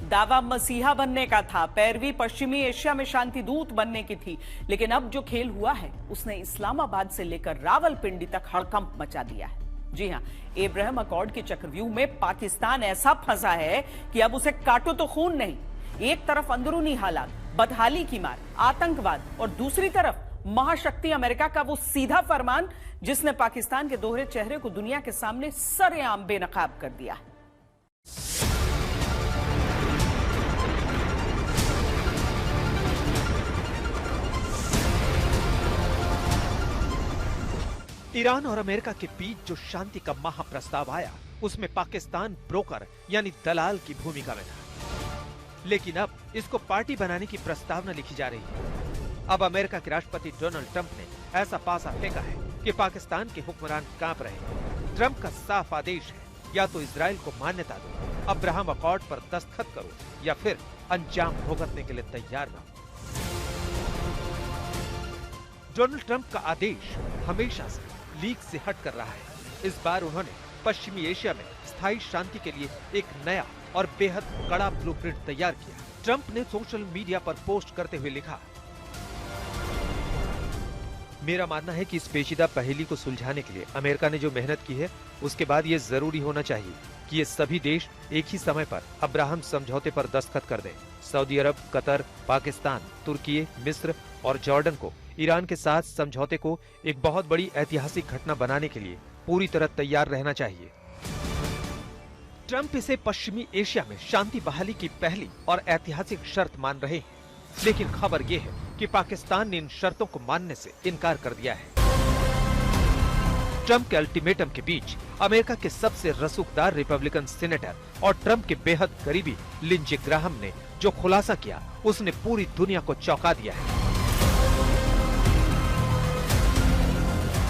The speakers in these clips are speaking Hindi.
दावा मसीहा बनने का था, पैरवी पश्चिमी एशिया में शांति दूत बनने की थी, लेकिन अब जो खेल हुआ है उसने इस्लामाबाद से लेकर रावलपिंडी तक हड़कंप मचा दिया है। जी हां, एब्राहम अकॉर्ड के चक्रव्यूह में पाकिस्तान ऐसा फंसा है कि अब उसे काटो तो खून नहीं। एक तरफ अंदरूनी हालात, बदहाली की मार, आतंकवाद, और दूसरी तरफ महाशक्ति अमेरिका का वो सीधा फरमान जिसने पाकिस्तान के दोहरे चेहरे को दुनिया के सामने सरेआम बेनकाब कर दिया है। ईरान और अमेरिका के बीच जो शांति का महाप्रस्ताव आया, उसमें पाकिस्तान ब्रोकर यानी दलाल की भूमिका में था। लेकिन अब इसको पार्टी बनाने की प्रस्तावना लिखी जा रही है। अब अमेरिका के राष्ट्रपति डोनाल्ड ट्रंप ने ऐसा पासा फेंका है कि पाकिस्तान के हुक्मरान कांप रहे। ट्रंप का साफ आदेश है, या तो इजराइल को मान्यता दो, अब्राहम अकॉर्ड पर दस्तखत करो, या फिर अंजाम भुगतने के लिए तैयार रहो। डोनाल्ड ट्रंप का आदेश हमेशा से लीक से हट कर रहा है। इस बार उन्होंने पश्चिमी एशिया में स्थायी शांति के लिए एक नया और बेहद कड़ा ब्लूप्रिंट तैयार किया। ट्रंप ने सोशल मीडिया पर पोस्ट करते हुए लिखा, मेरा मानना है कि इस पेचीदा पहेली को सुलझाने के लिए अमेरिका ने जो मेहनत की है, उसके बाद ये जरूरी होना चाहिए कि ये सभी देश एक ही समय पर अब्राहम समझौते पर दस्तखत कर दें। सऊदी अरब, कतर, पाकिस्तान, तुर्की, मिस्र और जॉर्डन को ईरान के साथ समझौते को एक बहुत बड़ी ऐतिहासिक घटना बनाने के लिए पूरी तरह तैयार रहना चाहिए। ट्रंप इसे पश्चिमी एशिया में शांति बहाली की पहली और ऐतिहासिक शर्त मान रहे हैं, लेकिन खबर यह है कि पाकिस्तान ने इन शर्तों को मानने से इनकार कर दिया है। ट्रंप के अल्टीमेटम के बीच अमेरिका के सबसे रसूखदार रिपब्लिकन सीनेटर और ट्रंप के बेहद करीबी लिंडसे ग्राहम ने जो खुलासा किया, उसने पूरी दुनिया को चौंका दिया है।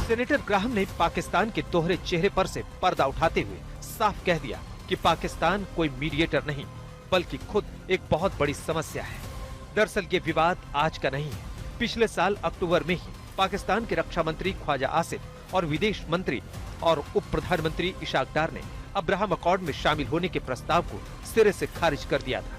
सीनेटर ग्राहम ने पाकिस्तान के दोहरे चेहरे पर से पर्दा उठाते हुए साफ कह दिया कि पाकिस्तान कोई मीडिएटर नहीं, बल्कि खुद एक बहुत बड़ी समस्या है। दरअसल ये विवाद आज का नहीं है। पिछले साल अक्टूबर में ही पाकिस्तान के रक्षा मंत्री ख्वाजा आसिफ और विदेश मंत्री और उप प्रधानमंत्री इशाक डार ने अब्राहम अकॉर्ड में शामिल होने के प्रस्ताव को सिरे से खारिज कर दिया था।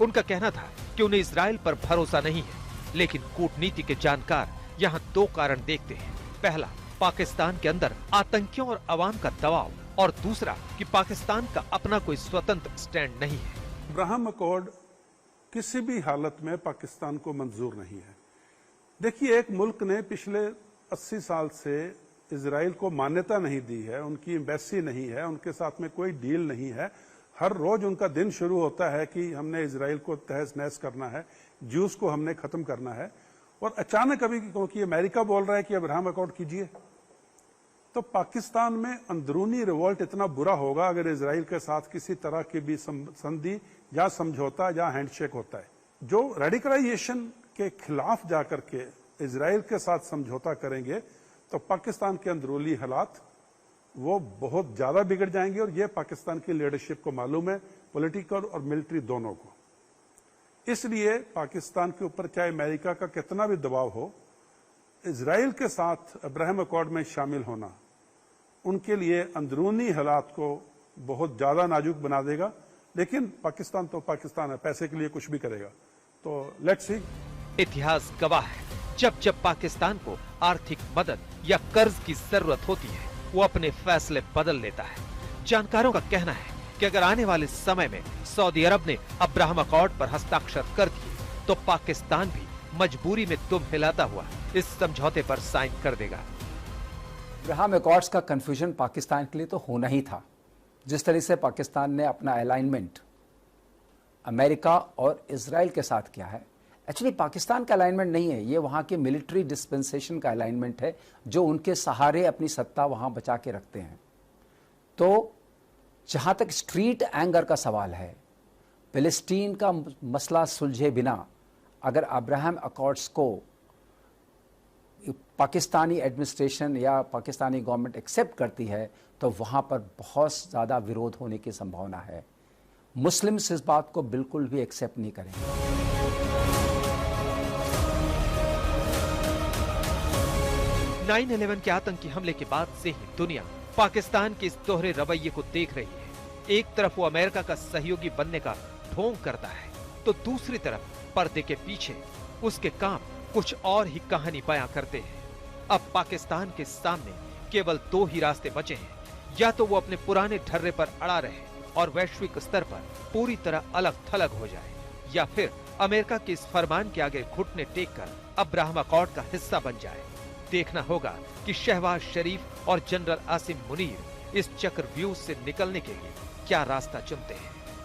उनका कहना था कि उन्हें इजराइल पर भरोसा नहीं है, लेकिन कूटनीति के जानकार यहाँ दो कारण देखते हैं। पहला, पाकिस्तान के अंदर आतंकियों और अवाम का दबाव, और दूसरा कि पाकिस्तान का अपना कोई स्वतंत्र स्टैंड नहीं है। अब्राहम अकॉर्ड किसी भी हालत में पाकिस्तान को मंजूर नहीं है। देखिए, एक मुल्क ने पिछले 80 साल से इजराइल को मान्यता नहीं दी है, उनकी एम्बेसी नहीं है, उनके साथ में कोई डील नहीं है। हर रोज उनका दिन शुरू होता है कि हमने इजराइल को तहस नहस करना है, ज्यूस को हमने खत्म करना है, और अचानक अभी क्योंकि अमेरिका बोल रहा है कि अब्राहम अकॉर्ड कीजिए, तो पाकिस्तान में अंदरूनी रिवोल्ट इतना बुरा होगा अगर इजराइल के साथ किसी तरह की भी संधि या समझौता या हैंडशेक होता है। जो रेडिकलाइजेशन के खिलाफ जाकर के इजराइल के साथ समझौता करेंगे तो पाकिस्तान के अंदरूनी हालात वो बहुत ज्यादा बिगड़ जाएंगे, और ये पाकिस्तान की लीडरशिप को मालूम है, पॉलिटिकल और मिलिट्री दोनों को। इसलिए पाकिस्तान के ऊपर चाहे अमेरिका का कितना भी दबाव हो, इजराइल के साथ अब्राहम अकॉर्ड में शामिल होना उनके लिए अंदरूनी हालात को बहुत ज्यादा नाजुक बना देगा। लेकिन पाकिस्तान तो पाकिस्तान है, पैसे के लिए कुछ भी करेगा, तो लेट्स सी। इतिहास गवाह है, जब जब पाकिस्तान को आर्थिक मदद या कर्ज की जरूरत होती है, वो अपने फैसले बदल लेता है। जानकारों का कहना है कि अगर आने वाले समय में सऊदी अरब ने अब्राहम अकॉर्ड पर हस्ताक्षर कर दिए, तो पाकिस्तान भी मजबूरी में दुम हिलाता हुआ इस समझौते पर साइन कर देगा। अब्राहम अकॉर्ड्स का कंफ्यूजन पाकिस्तान के लिए तो होना ही था। जिस तरह से पाकिस्तान ने अपना अलाइनमेंट अमेरिका और इजराइल के साथ किया है, एक्चुअली पाकिस्तान का अलाइनमेंट नहीं है, ये वहाँ के मिलिट्री डिस्पेंसेशन का अलाइनमेंट है, जो उनके सहारे अपनी सत्ता वहाँ बचा के रखते हैं। तो जहाँ तक स्ट्रीट एंगर का सवाल है, फिलिस्तीन का मसला सुलझे बिना अगर अब्राहम अकॉर्ड्स को पाकिस्तानी एडमिनिस्ट्रेशन या पाकिस्तानी गवर्नमेंट एक्सेप्ट करती है, तो वहाँ पर बहुत ज़्यादा विरोध होने की संभावना है। मुस्लिम्स इस बात को बिल्कुल भी एक्सेप्ट नहीं करेंगे। 9/11 के आतंकी हमले के बाद से ही दुनिया पाकिस्तान के इस दोहरे रवैये को देख रही है। एक तरफ वो अमेरिका का सहयोगी बनने का ढोंग करता है तो दूसरी तरफ पर्दे के पीछे उसके काम कुछ और ही कहानी बयां करते हैं। अब पाकिस्तान के सामने केवल दो ही रास्ते बचे हैं, या तो वो अपने पुराने ढर्रे पर अड़ा रहे और वैश्विक स्तर पर पूरी तरह अलग थलग हो जाए, या फिर अमेरिका के इस फरमान के आगे घुटने टेककर अब्राहम अकॉर्ड का हिस्सा बन जाए। देखना होगा कि शहबाज शरीफ और जनरल आसिम मुनीर इस चक्रव्यूह से निकलने के लिए क्या रास्ता चुनते हैं।